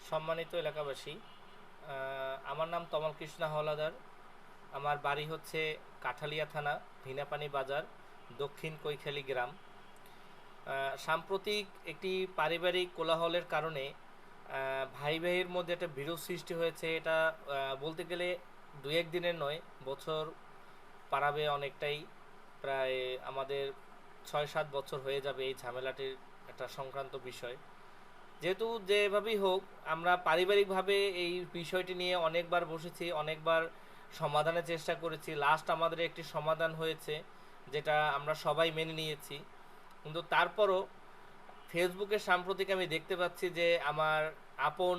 সম্মানিত এলাকাবাসী, আমার নাম তমাল কৃষ্ণা হাওলাদার। আমার বাড়ি হচ্ছে কাঠালিয়া থানা, ভিনাপানি বাজার, দক্ষিণ কৈখালী গ্রাম। সাম্প্রতিক একটি পারিবারিক কোলাহলের কারণে ভাই ভাইয়ের মধ্যে একটা বিরোধ সৃষ্টি হয়েছে। এটা বলতে গেলে দু এক দিনের নয়, বছর পারাবে অনেকটাই। প্রায় আমাদের ৬-৭ বছর হয়ে যাবে এই ঝামেলাটির একটা সংক্রান্ত বিষয়। যেহেতু যেভাবেই হোক, আমরা পারিবারিকভাবে এই বিষয়টি নিয়ে অনেকবার বসেছি, অনেকবার সমাধানের চেষ্টা করেছি। লাস্ট আমাদের একটি সমাধান হয়েছে, যেটা আমরা সবাই মেনে নিয়েছি। কিন্তু তারপরও ফেসবুকে সাম্প্রতিক আমি দেখতে পাচ্ছি যে আমার আপন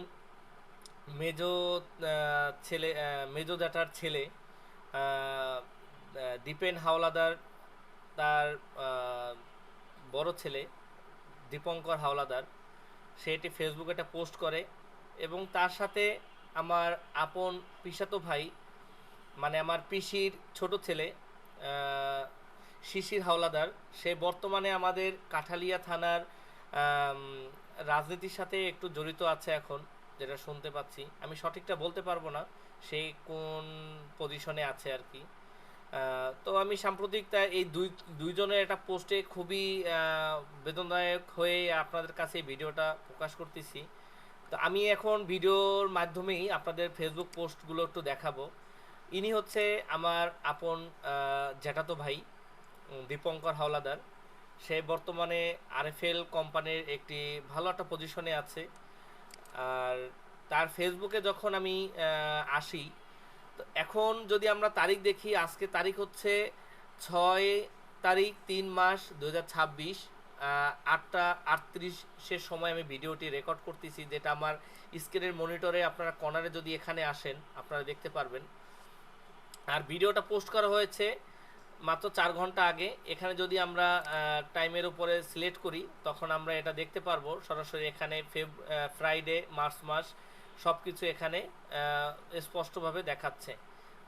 মেজো ছেলে, মেজো জ্যাঠার ছেলে দীপেন হাওলাদার, তার বড় ছেলে দীপঙ্কর হাওলাদার, সে এটি ফেসবুকে একটা পোস্ট করে এবং তার সাথে আমার আপন পিসাতো ভাই, মানে আমার পিসির ছোট ছেলে শিশির হাওলাদার, সে বর্তমানে আমাদের কাঠালিয়া থানার রাজনীতির সাথে একটু জড়িত আছে এখন, যেটা শুনতে পাচ্ছি। আমি সঠিকটা বলতে পারবো না সে কোন পজিশনে আছে আর কি। তো আমি সাম্প্রতিক এই দুইজনের একটা পোস্টে খুবই বেদনাদায়ক হয়ে আপনাদের কাছে এই ভিডিওটা প্রকাশ করতেছি। তো আমি এখন ভিডিওর মাধ্যমেই আপনাদের ফেসবুক পোস্টগুলো একটু দেখাবো। ইনি হচ্ছে আমার আপন জ্যাঠাতো ভাই দীপঙ্কর হাওলাদার। সে বর্তমানে আরএফএল কোম্পানির একটি ভালো একটা পজিশনে আছে। আর তার ফেসবুকে যখন আমি আসি, তো এখন যদি আমরা তারিখ দেখি, আজকে তারিখ হচ্ছে 6 তারিখ 3 মাস 2026, 8টা 38-এর সময় আমি ভিডিওটি রেকর্ড করতেছি, যেটা আমার স্ক্রিনের মনিটরে আপনারা কর্নারে যদি এখানে আসেন আপনারা দেখতে পারবেন। আর ভিডিওটা পোস্ট করা হয়েছে মাত্র 4 ঘন্টা আগে। এখানে যদি আমরা টাইমের উপরে সিলেক্ট করি তখন আমরা এটা দেখতে পারবো সরাসরি। এখানে ফ্রাইডে, মার্চ মাস, সব কিছু এখানে স্পষ্টভাবে দেখাচ্ছে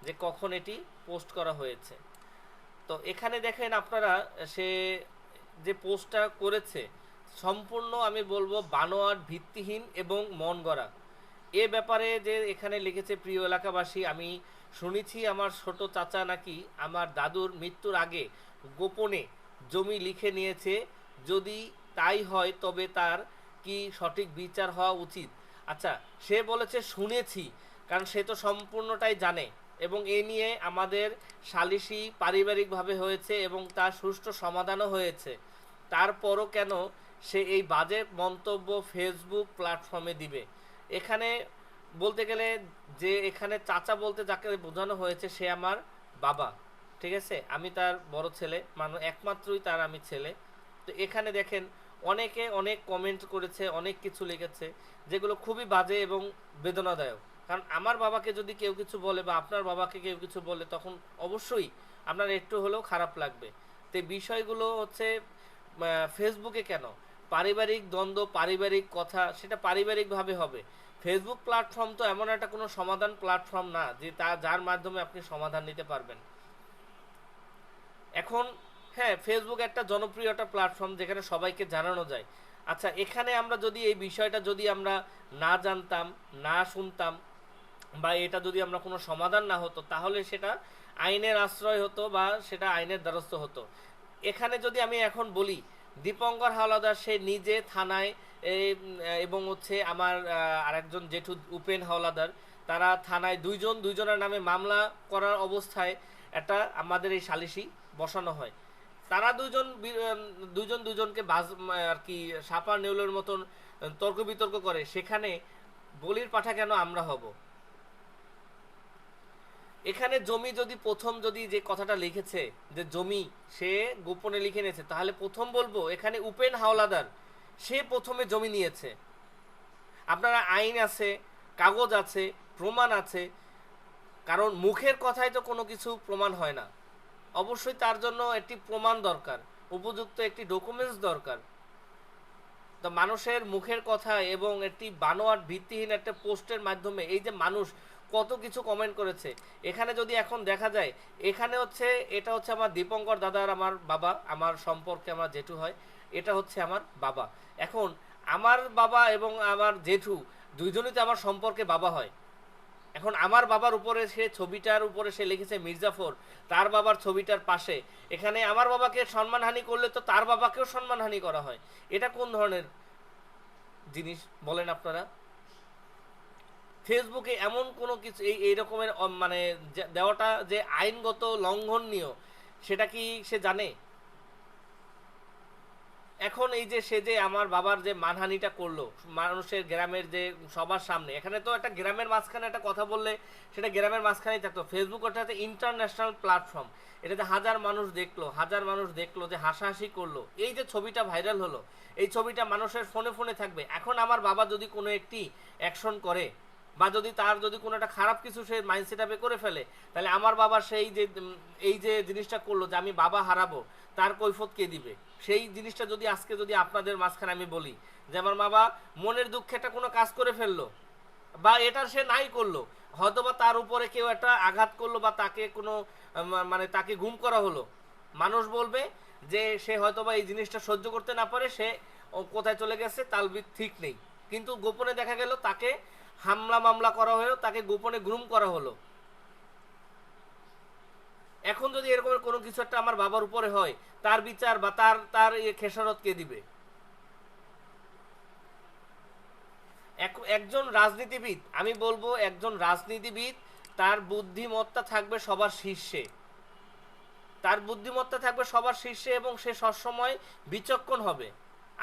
যে কখন এটি পোস্ট করা হয়েছে। তো এখানে দেখেন আপনারা, সে যে পোস্টটা করেছে সম্পূর্ণ আমি বলবো বানোয়াট, ভিত্তিহীন এবং মন গড়া। এ ব্যাপারে যে এখানে লিখেছে, প্রিয় এলাকাবাসী, আমি শুনেছি আমার ছোট চাচা নাকি আমার দাদুর মৃত্যুর আগে গোপনে জমি লিখে নিয়েছে। যদি তাই হয় তবে তার কি সঠিক বিচার হওয়া উচিত? আচ্ছা, সে বলেছে শুনেছি, কারণ সে তো সম্পূর্ণটাই জানে এবং এ নিয়ে আমাদের সালিশি পারিবারিকভাবে হয়েছে এবং তার সুষ্ঠু সমাধানও হয়েছে। তারপরও কেন সে এই বাজে মন্তব্য ফেসবুক প্ল্যাটফর্মে দিবে? এখানে বলতে গেলে যে এখানে চাচা বলতে যাকে বোঝানো হয়েছে সে আমার বাবা, ঠিক আছে? আমি তার বড় ছেলে, মানে একমাত্রই তার আমি ছেলে। তো এখানে দেখেন অনেকে অনেক কমেন্ট করেছে, অনেক কিছু লিখেছে, যেগুলো খুবই বাজে এবং বেদনাদায়ক। কারণ আমার বাবাকে যদি কেউ কিছু বলে বা আপনার বাবাকে কেউ কিছু বলে, তখন অবশ্যই আপনার একটু হলেও খারাপ লাগবে। তো বিষয়গুলো হচ্ছে ফেসবুকে কেন পারিবারিক দ্বন্দ্ব, পারিবারিক কথা, সেটা পারিবারিকভাবে হবে। ফেসবুক প্ল্যাটফর্ম তো এমন একটা কোনো সমাধান প্ল্যাটফর্ম না যে যার মাধ্যমে আপনি সমাধান নিতে পারবেন। এখন হ্যাঁ, ফেসবুক একটা জনপ্রিয় একটা প্ল্যাটফর্ম যেখানে সবাইকে জানানো যায়। আচ্ছা, এখানে আমরা যদি এই বিষয়টা যদি আমরা না জানতাম, না শুনতাম, বা এটা যদি আমরা কোনো সমাধান না হতো, তাহলে সেটা আইনের আশ্রয় হতো বা সেটা আইনের দ্বারস্থ হতো। এখানে যদি আমি এখন বলি, দীপঙ্কর হাওলাদার সে নিজে থানায় এবং হচ্ছে আমার আরেকজন জেঠু উপেন হাওলাদার, তারা থানায় দুইজনের নামে মামলা করার অবস্থায় একটা আমাদের এই সালিশি বসানো হয়। তারা দুজনকে বাজ আর কি সাপা নেউলের মতন তর্ক বিতর্ক করে, সেখানে বলির পাঠা কেন আমরা হব? এখানে জমি যদি প্রথম যদি যে কথাটা লিখেছে যে জমি সে গোপনে লিখে নিয়েছে, তাহলে প্রথম বলবো এখানে উপেন হাওলাদার সে প্রথমে জমি নিয়েছে। আপনারা আইন আছে, কাগজ আছে, প্রমাণ আছে, কারণ মুখের কথায় তো কোনো কিছু প্রমাণ হয় না। অবশ্যই তার জন্য একটি প্রমাণ দরকার, উপযুক্ত একটি ডকুমেন্টস দরকার। তো মানুষের মুখের কথা এবং একটি বানোয়াট ভিত্তিহীন একটা পোস্টের মাধ্যমে এই যে মানুষ কত কিছু কমেন্ট করেছে, এখানে যদি এখন দেখা যায়, এখানে হচ্ছে এটা হচ্ছে আমার দীপঙ্কর দাদার আমার বাবা, আমার সম্পর্কে আমার জেঠু হয়, এটা হচ্ছে আমার বাবা। এখন আমার বাবা এবং আমার জেঠু দুইজনই তো আমার সম্পর্কে বাবা হয়। এখন আমার বাবার উপরে সে ছবিটার উপরে সে লিখেছে মির্জাফর, তার বাবার ছবিটার পাশে, এখানে আমার বাবাকে সম্মানহানি করলে তো তার বাবাকেও সম্মানহানি করা হয়। এটা কোন ধরনের জিনিস বলেন আপনারা? ফেসবুকে এমন কোনো কিছু এই রকমের মানে দেওয়াটা যে আইনগত লঙ্ঘনীয়, সেটা কি সে জানে? এখন এই যে সে যে আমার বাবার যে মানহানিটা করলো মানুষের গ্রামের যে সবার সামনে, এখানে তো একটা গ্রামের মাঝখানে একটা কথা বললে সেটা গ্রামের মাঝখানেই থাকতো। ফেসবুক ওটা একটা ইন্টারন্যাশনাল প্ল্যাটফর্ম, এটাতে হাজার মানুষ দেখলো যে হাসাহাসি করলো, এই যে ছবিটা ভাইরাল হলো, এই ছবিটা মানুষের ফোনে ফোনে থাকবে। এখন আমার বাবা যদি কোনো একটি অ্যাকশন করে বা যদি তার যদি কোনো একটা খারাপ কিছু সে মাইন্ডসেট আপে করে ফেলে, তাহলে আমার বাবা সেই যে এই যে জিনিসটা করলো যে আমি বাবা হারাবো, তার কৈফত কে দিবে? সেই জিনিসটা যদি আজকে যদি আপনাদের মাঝখানে আমি বলি যে আমার বাবা মনের দুঃখে একটা কোনো কাজ করে ফেললো বা এটা সে নাই করলো, হয়তোবা তার উপরে কেউ একটা আঘাত করলো বা তাকে কোনো মানে তাকে গুম করা হলো, মানুষ বলবে যে সে হয়তোবা এই জিনিসটা সহ্য করতে না পারে, সে কোথায় চলে গেছে তালবিদ ঠিক নেই। কিন্তু গোপনে দেখা গেল তাকে হামলা মামলা করা হলো, তাকে গোপনে গ্রুম করা হলো। এখন যদি এরকমের কোনো কিছু একটা আমার বাবার উপরে হয়, তার বিচার বা তার খেসারত কে দিবে? একজন রাজনীতিবিদ, আমি বলবো একজন রাজনীতিবিদ তার বুদ্ধিমত্তা থাকবে সবার শীর্ষে, তার বুদ্ধিমত্তা থাকবে সবার শীর্ষে এবং সে সবসময় বিচক্ষণ হবে।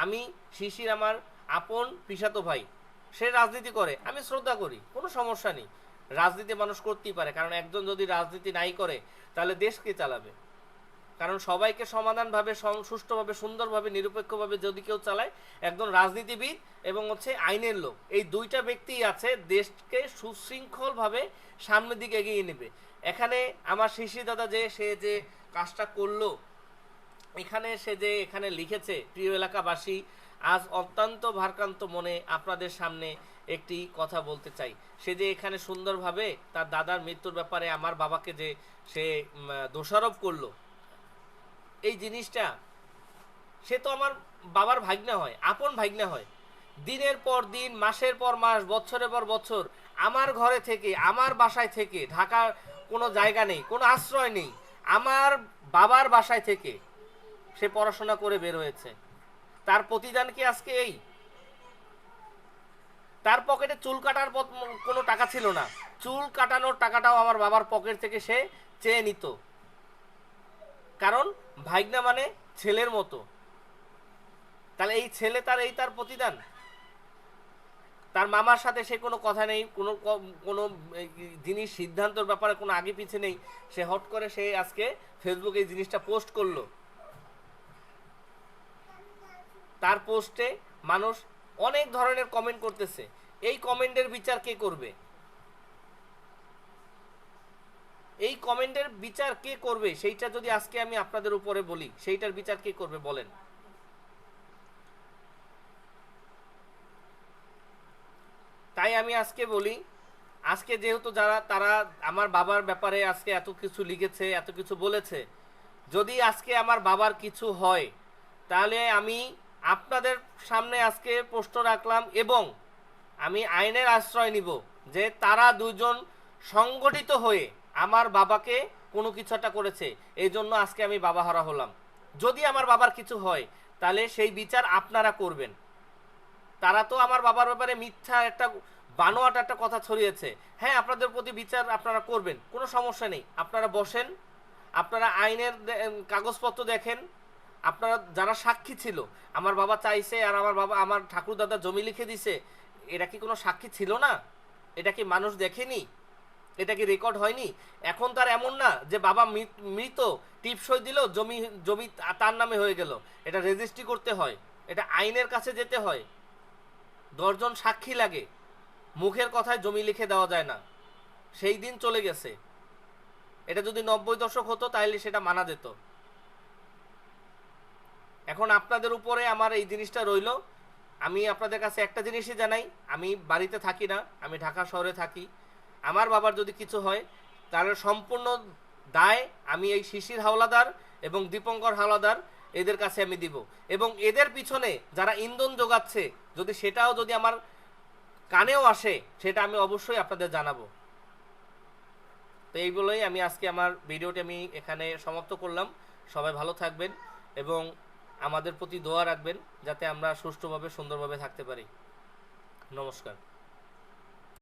আমি শিশির আমার আপন পিসাতো ভাই, সে রাজনীতি করে, আমি শ্রদ্ধা করি, কোনো সমস্যা নেই, রাজনীতি মানুষ করতেই পারে। কারণ একজন যদি রাজনীতি নাই করে তাহলে দেশ কে চালাবে? কারণ সবাইকে সমাধানভাবে সুষ্ঠুভাবে সুন্দরভাবে নিরপেক্ষভাবে যদি কেউ চালায়, একজন রাজনীতিবিদ এবং হচ্ছে আইনের লোক, এই দুইটা ব্যক্তিই আছে দেশকে সুশৃঙ্খলভাবে সামনের দিকে এগিয়ে নেবে। এখানে আমার শিশির দাদা যে সে যে কাজটা করলো, এখানে সে যে এখানে লিখেছে, প্রিয় এলাকাবাসী, আজ অত্যন্ত ভারাক্রান্ত মনে আপনাদের সামনে একটি কথা বলতে চাই। সে যে এখানে সুন্দরভাবে তার দাদার মৃত্যুর ব্যাপারে আমার বাবাকে যে সে দোষারোপ করলো, এই জিনিসটা, সে তো আমার বাবার ভাগ্না হয়, আপন ভাগ্না হয়। দিনের পর দিন, মাসের পর মাস, বছরের পর বছর আমার ঘরে থেকে, আমার বাসায় থেকে, ঢাকার কোনো জায়গা নেই, কোনো আশ্রয় নেই, আমার বাবার বাসায় থেকে সে পড়াশোনা করে বের হয়েছে। তার প্রতিদান কি আজকে এই? তার পকেটে চুল কাটার কোনো টাকা ছিল না, চুল কাটানোর টাকাটাও আমার বাবার পকেট থেকে সে চেয়ে নিত। কারণ ভাগ্না মানে ছেলের মতো। তাহলে এই ছেলে তার প্রতিদান। তার মামার সাথে সে কোনো কথা নেই, কোনো জিনিস সিদ্ধান্তর ব্যাপারে কোনো আগে পিছে নেই, সে হট করে সে আজকে ফেসবুকে এই জিনিসটা পোস্ট করলো। তার পোস্টে মানুষ অনেক ধরনের কমেন্ট করতেছে, এই কমেন্টের বিচার কে করবে? এই কমেন্টের বিচার কে করবে? সেইটা যদি আজকে আমি আপনাদের উপরে বলি, সেইটার বিচার কে করবে বলেন? তাই আমি আজকে বলি, আজকে যেহেতু তারা আমার বাবার ব্যাপারে আজকে এত কিছু লিখেছে, এত কিছু বলেছে, যদি আজকে আমার বাবার কিছু হয়, তাহলে আমি আপনাদের সামনে আজকে প্রশ্ন রাখলাম এবং আমি আইনের আশ্রয় নিব যে তারা দুজন সংগঠিত হয়ে আমার বাবাকে কোনো কিছু একটা করেছে, এই জন্য আজকে আমি বাবা হারা হলাম। যদি আমার বাবার কিছু হয় তাহলে সেই বিচার আপনারা করবেন। তারা তো আমার বাবার ব্যাপারে মিথ্যা একটা বানোয়াট একটা কথা ছড়িয়েছে, হ্যাঁ আপনাদের প্রতি বিচার আপনারা করবেন, কোনো সমস্যা নেই, আপনারা বসেন, আপনারা আইনের কাগজপত্র দেখেন। আপনারা যারা সাক্ষী ছিল, আমার বাবা চাইছে আর আমার বাবা আমার ঠাকুর দাদা জমি লিখে দিছে, এটা কি কোনো সাক্ষী ছিল না? এটা কি মানুষ দেখেনি? এটা কি রেকর্ড হয়নি? এখন তার এমন না যে বাবা মৃত, টিপসই দিল, জমি তার নামে হয়ে গেল, এটা রেজিস্ট্রি করতে হয়, এটা আইনের কাছে যেতে হয়, 10 জন সাক্ষী লাগে, মুখের কথায় জমি লিখে দেওয়া যায় না। সেই দিন চলে গেছে। এটা যদি 90 দশক হতো তাহলে সেটা মানা যেত। এখন আপনাদের উপরে আমার এই জিনিসটা রইল। আমি আপনাদের কাছে একটা জিনিসই জানাই, আমি বাড়িতে থাকি না, আমি ঢাকা শহরে থাকি। আমার বাবার যদি কিছু হয় তাহলে সম্পূর্ণ দায় আমি এই শিশির হাওলাদার এবং দীপঙ্কর হাওলাদার এদের কাছে আমি দিব। এবং এদের পিছনে যারা ইন্ধন যোগাচ্ছে, যদি সেটাও যদি আমার কানেও আসে সেটা আমি অবশ্যই আপনাদের জানাবো। তো এই বলেই আমি আজকে আমার ভিডিওটি আমি এখানে সমাপ্ত করলাম। সবাই ভালো থাকবেন এবং আমাদের প্রতি দোয়া রাখবেন যাতে আমরা সুষ্ঠুভাবে সুন্দরভাবে থাকতে পারি। নমস্কার।